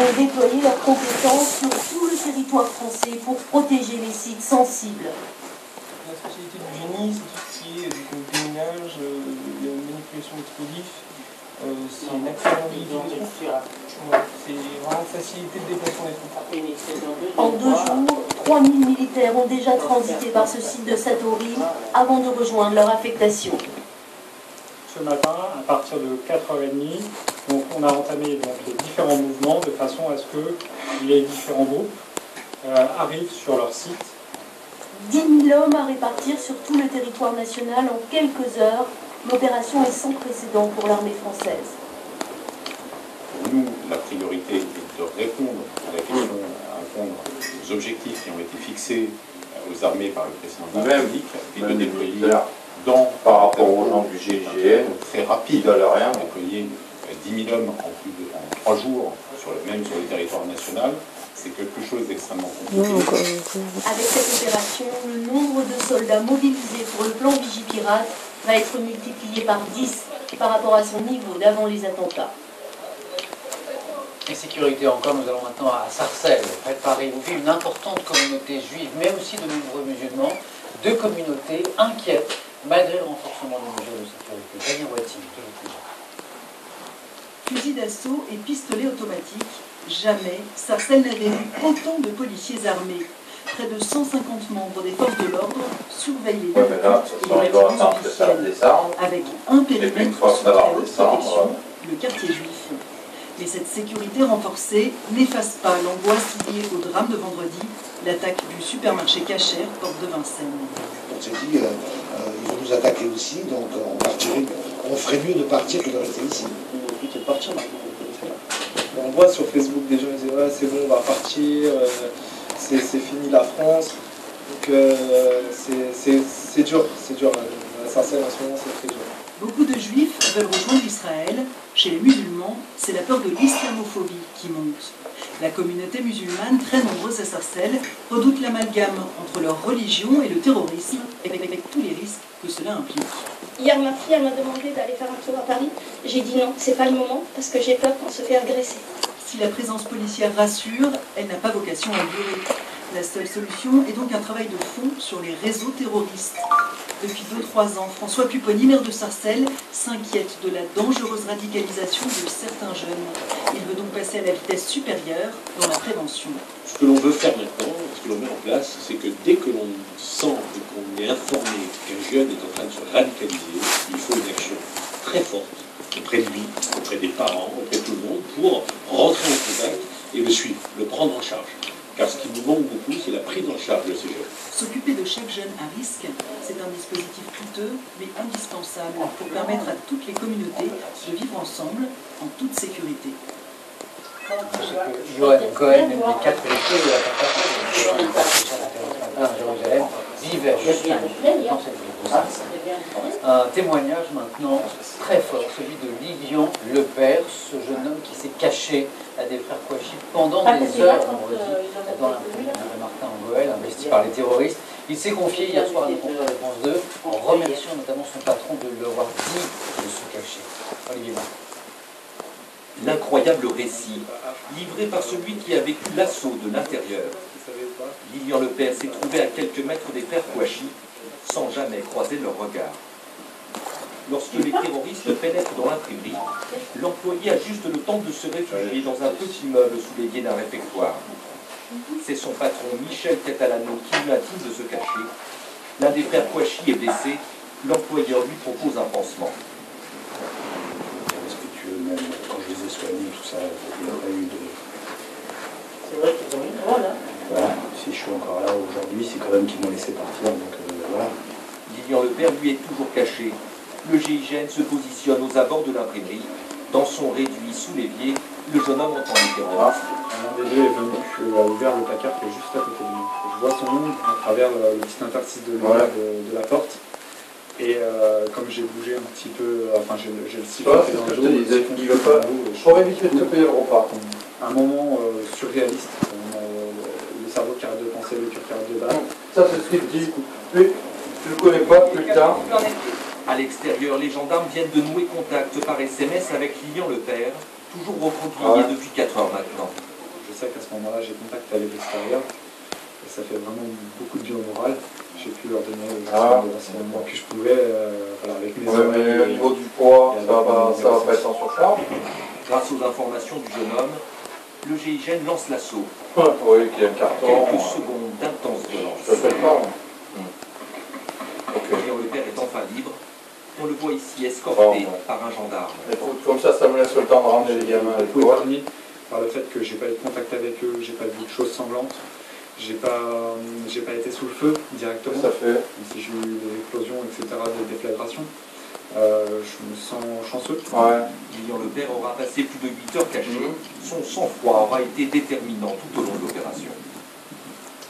pourront déployer leurs compétences sur tout le territoire français pour protéger les sites sensibles. La spécialité du génie, c'est tout ce qui est du minage, la manipulation d'explosifs, c'est l'accélération des troupes. C'est vraiment faciliter le déplacement des troupes. En 2 jours, 3000 militaires ont déjà transité par ce site de Satory avant de rejoindre leur affectation. Ce matin, à partir de 4h30, donc on a entamé donc, les différents mouvements de façon à ce que les différents groupes arrivent sur leur site. 10 000 hommes à répartir sur tout le territoire national en quelques heures. L'opération est sans précédent pour l'armée française. Pour nous, la priorité est de répondre à la question, à répondre aux objectifs qui ont été fixés aux armées par le président de la République et de déployer par rapport aux gens du GIGN, très rapide, déployer 10 000 hommes en 3 jours, même sur le territoire national. C'est quelque chose d'extrêmement compliqué. Avec cette opération, le nombre de soldats mobilisés pour le plan Vigipirate va être multiplié par 10 par rapport à son niveau d'avant les attentats. Et sécurité encore, nous allons maintenant à Sarcelles, près de Paris, où vit une importante communauté juive, mais aussi de nombreux musulmans, 2 communautés inquiètes malgré le renforcement des mesures de sécurité. Daniel Wati, Fusil d'assaut et pistolet automatique, jamais Sarcelles n'avait vu autant de policiers armés. Près de 150 membres des forces de l'ordre surveillent les lieux de culte et les bâtiments officiels, avec un périmètre sous très haute protection, le quartier juif. Mais cette sécurité renforcée n'efface pas l'angoisse liée au drame de vendredi, l'attaque du supermarché Cacher, porte de Vincennes. On s'est dit, ils vont nous attaquer aussi, donc on ferait mieux de partir que de rester ici. On voit sur Facebook des gens qui disent ouais, c'est bon, on va partir, c'est fini la France. Donc c'est dur, à Sarcelles en ce moment c'est très dur. Beaucoup de juifs veulent rejoindre Israël. Chez les musulmans, c'est la peur de l'islamophobie qui monte. La communauté musulmane, très nombreuse à Sarcelles, redoute l'amalgame entre leur religion et le terrorisme, avec tous les risques que cela implique. Hier, ma fille m'a demandé d'aller faire un tour à Paris. J'ai dit non, c'est pas le moment, parce que j'ai peur qu'on se fait agresser. Si la présence policière rassure, elle n'a pas vocation à durer. La seule solution est donc un travail de fond sur les réseaux terroristes. Depuis 2-3 ans, François Pupponi, maire de Sarcelles, s'inquiète de la dangereuse radicalisation de certains jeunes. Il veut donc passer à la vitesse supérieure dans la prévention. Ce que l'on veut faire maintenant, ce que l'on met en place, c'est que dès que l'on sent et qu'on est informé qu'un jeune est en train de se radicaliser, il faut une action très forte auprès de lui, auprès des parents, auprès de tout le monde, pour rentrer en contact et le suivre, le prendre en charge. Car ce qui nous manque beaucoup, c'est la prise en charge de ces jeunes. S'occuper de chaque jeune à risque, c'est un dispositif coûteux, mais indispensable pour permettre à toutes les communautés de vivre ensemble en toute sécurité. Johan Cohen, une des 4 équipes de la à Jérusalem, vivait justement dans cette ville. Un témoignage maintenant très fort, celui de Lilian Lepère, ce jeune homme qui s'est caché à des frères Kouachi pendant des heures vendredi dans l'imprimerie de Martin Goël, investi par les terroristes. Il s'est confié hier soir à nos confrères de France 2 en remerciant notamment son patron de lui avoir dit de se cacher. Olivier Martin. L'incroyable récit, livré par celui qui a vécu l'assaut de l'intérieur. Lilian Lepère s'est trouvé à quelques mètres des frères Kouachi, sans jamais croiser leur regard. Lorsque les terroristes pénètrent dans l'imprimerie, l'employé a juste le temps de se réfugier dans un petit meuble sous l'évier d'un réfectoire. C'est son patron Michel Catalano qui lui intime de se cacher. L'un des frères Kouachi est blessé, l'employeur lui propose un pansement. Respectueux, même quand je les ai soignés, tout ça, il n'y a pas eu de... C'est vrai qu'ils ont eu le rôle, hein. Voilà, si je suis encore là aujourd'hui, c'est quand même qu'ils m'ont laissé partir, donc voilà. Lilian Lepère lui est toujours caché. Le GIGN se positionne aux abords de l'imprimerie. Dans son réduit sous l'évier, le jeune homme entend les terroristes. Un des deux est venu, a ouvert le placard qui est juste à côté de nous. Je vois son nom à travers le petit interstice de lumière de la porte. Et comme j'ai bougé un petit peu, enfin j'ai le sifflet dans le dos, il veut pas. Je pourrais éviter de te payer le repas. Un moment surréaliste, le cerveau qui arrête de penser, le cœur qui arrête de battre. Ça c'est ce qu'il dit. Oui, tu le connais pas plus tard. À l'extérieur, les gendarmes viennent de nouer contact par SMS avec Lilian Lepère, toujours reconduit depuis 4 heures maintenant. je sais qu'à ce moment-là, j'ai contact avec l'extérieur. Et ça fait vraiment beaucoup de bien au moral. J'ai pu leur donner le renseignements que je pouvais, voilà, avec mes oreilles. Mais au niveau du poids, ça va pas être en surcharge. Grâce aux informations du jeune homme, le GIGN lance l'assaut. Oui, qu'il y a un carton. Quelques secondes d'intense violence. Ça fait pas. Julien Lepère est enfin libre. On le voit ici escorté par un gendarme. Comme ça me laisse le temps de ramener les gamins à l'école. Par le fait que j'ai pas eu de contact avec eux, j'ai pas vu de choses sanglantes, j'ai pas été sous le feu directement. Ça fait. Même si j'ai eu des explosions, etc., des déflagrations. Je me sens chanceux. Julien Lepère aura passé plus de 8 heures caché. Son sang-froid aura été déterminant tout au long de l'opération.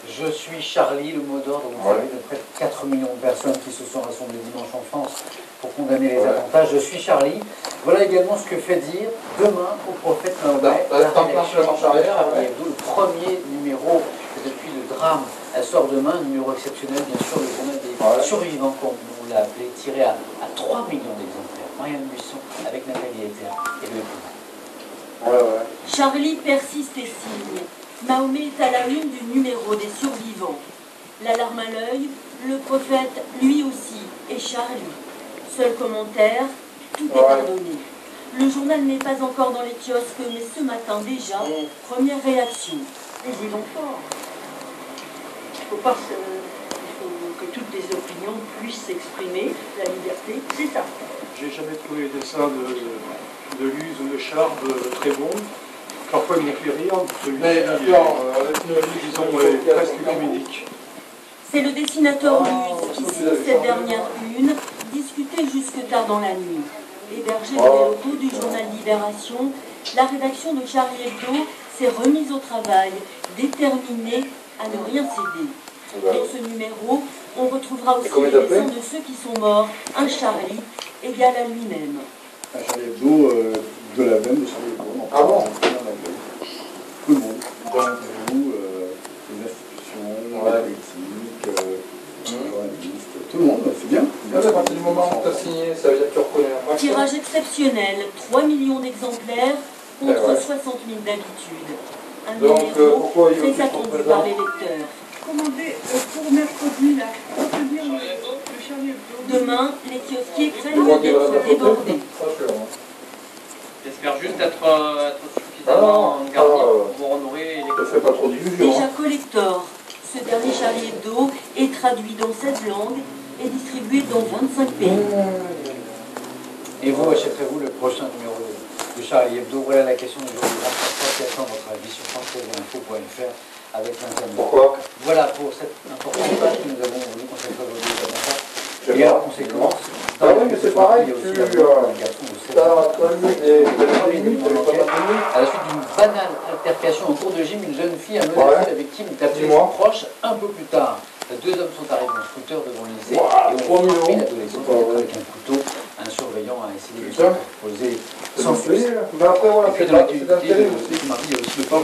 Je suis Charlie, le mot d'ordre, vous savez, de près de 4 millions de personnes qui se sont rassemblées dimanche en France pour condamner les attentats. Je suis Charlie. Voilà également ce que fait dire demain au prophète Mahomet la rédaction de Charlie Hebdo, le premier numéro depuis le drame. Elle sort demain, un numéro exceptionnel, bien sûr, le journal des survivants, comme on l'a appelé, tiré à 3 millions d'exemplaires. Marianne Buisson avec Nathalie Ether et le Charlie persiste et signe. Mahomet est à la une du numéro des survivants. L'alarme à l'œil, le prophète, lui aussi, et Charlie. Seul commentaire, tout est pardonné. Le journal n'est pas encore dans les kiosques, mais ce matin déjà, première réaction. Mais ils vont fort. Il faut que toutes les opinions puissent s'exprimer, la liberté, c'est ça. J'ai jamais trouvé les dessins de Luz ou de Charb très bons. Parfois il me fait rire, celui-ci, disons, est presque comédique. C'est le dessinateur Luz qui signe cette dernière une, discutée jusque tard dans la nuit. Hébergée dans les locaux du journal Libération, la rédaction de Charlie Hebdo s'est remise au travail, déterminée à ne rien céder. Dans ce numéro, on retrouvera aussi les dessins de ceux qui sont morts, un Charlie égal à lui-même. Un Charlie Hebdo de la veine de Charlie Hebdo. Ah bon? Tout le monde. Vous, les institutions, la politique, les journalistes, tout le monde, c'est bien. À partir du moment où tu as signé, ça veut dire que tu reconnais un maximum. Tirage exceptionnel, 3 millions d'exemplaires contre 60 000 d'habitude. Un numéro très attendu par les lecteurs. Commandez pour mercredi, là, retenir le Charlie Hebdo. Demain, les kiosquiers craignent d'être débordés. J'espère juste être suffisamment garni pour honorer les... Déjà collector, ce dernier Charlie Hebdo est traduit dans 16 langues et distribué dans 25 pays. Et vous, achèterez-vous le prochain numéro de Charlie Hebdo? Voilà la question du jour du 23. Quel est votre avis sur franceinfo.fr avec l'Internet? Pourquoi? Voilà pour cette importante page que nous avons voulu consacrer aujourd'hui aux attentats. Et en conséquence, oui, mais c'est pareil, il y a aussi un garçon de 16 ans. À la suite d'une banale altercation en cours de gym, une jeune fille a menacé la victime d'appeler son proche. Un peu plus tard, 2 hommes sont arrivés en scooter devant le lycée et ont frappé l'adolescente avec un couteau. Un surveillant a essayé de s'interposer sans succès. Et puis dans l'activité de Marie, il y a aussi le port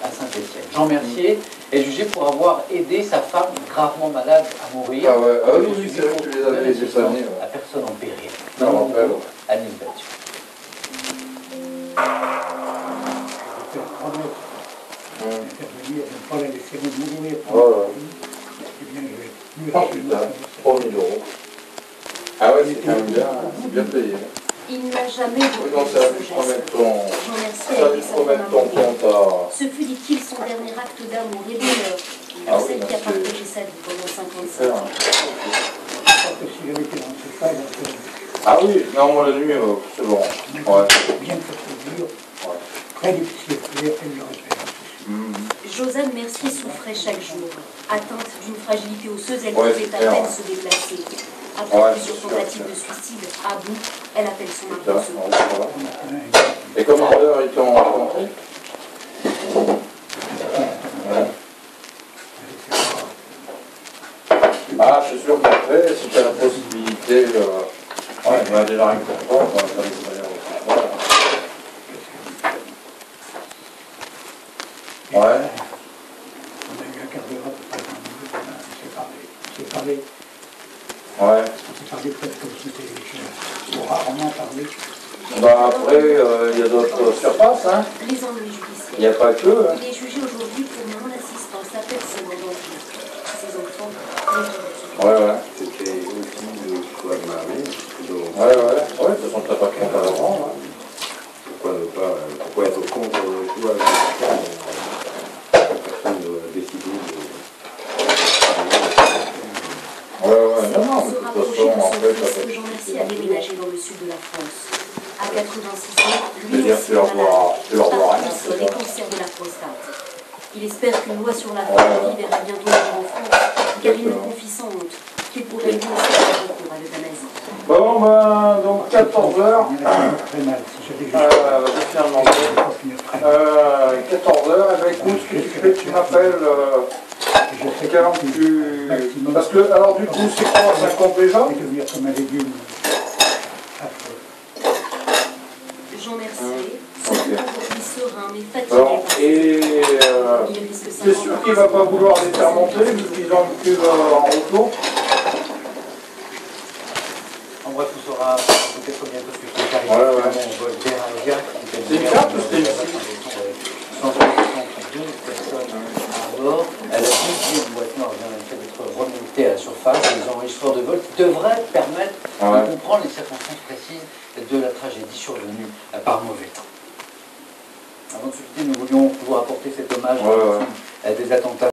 à Saint-Étienne. Jean Mercier est jugé pour avoir aidé sa femme gravement malade à mourir. Oui, c'est vrai que tu les avais laissés soigner. À personne en péril. Non, Annie Battu. Oh putain, 3 000 €. Ah ouais, c'est quand même bien, c'est bien payé. Il n'a jamais voulu Donc ça a dû remettre ton compte à... Ce fut, dit-il, son dernier acte d'amour et d'honneur pour celle qui a partagé sa vie pendant 57 ans. Ah oui, non, moi la nuit, c'est bon. Ouais. Bien procédure, très difficile, elle le répète. Josiane Mercier souffrait chaque jour. Atteinte d'une fragilité osseuse, elle pouvait à peine se déplacer. Après plusieurs tentatives de suicide, à bout, elle appelle son mari au secours. Et comment ils t'ont rencontré? Ah, c'est sûr qu'après, si tu as la possibilité, il va déjà rien comprendre, ça va aller au secours. Ouais. On a eu un quart d'heure à peu près, on s'est parlé. Ouais. On s'est parlé presque comme si c'était... On a rarement parlé. Bah après, il y a d'autres surfaces, hein. Les ennuis judiciaires. Il n'y a pas que. Hein. Il est jugé aujourd'hui pour non-assistance à personne en danger. Ses enfants, ouais. C'était aussi le choix de ma mère. Ouais, de toute façon, t'as pas compte à l'avant. Hein. Pourquoi être contre le choix de personne décider de... Non, de toute façon, en fait, ça fait... Jean Mercier a déménagé dans le sud de la France. À 86 ans, lui C'est-à-dire aussi que tu leur vois rien, sur c'est les ça. cancers de la prostate. Il espère qu'une loi sur la famille verra bientôt le jour en France, car il me confie sans honte qu'il pourrait lui aussi faire recours à l'euthanasie. Bon, ben, donc 14h. Finalement, 14h, eh ben écoute, ce que tu fais, tu m'appelles quand tu... Parce que, alors du coup, c'est quoi, ça compte déjà? Jean Mercier, aujourd'hui serein mais fatigué. C'est sûr qu'il ne va pas vouloir les faire monter, vu qu'ils ont le cul en retour. En bref, tout sera peut-être bientôt ce que c'est au vol d'Air Asia. C'est une carte ou c'est une 162 personnes à bord. La deuxième boîte noire vient d'être remontée à la surface. Les enregistreurs de vol qui devraient permettre de comprendre les circonstances précises de la tragédie survenue par mauvais temps. Avant de se quitter, nous voulions vous apporter cet hommage des attentats.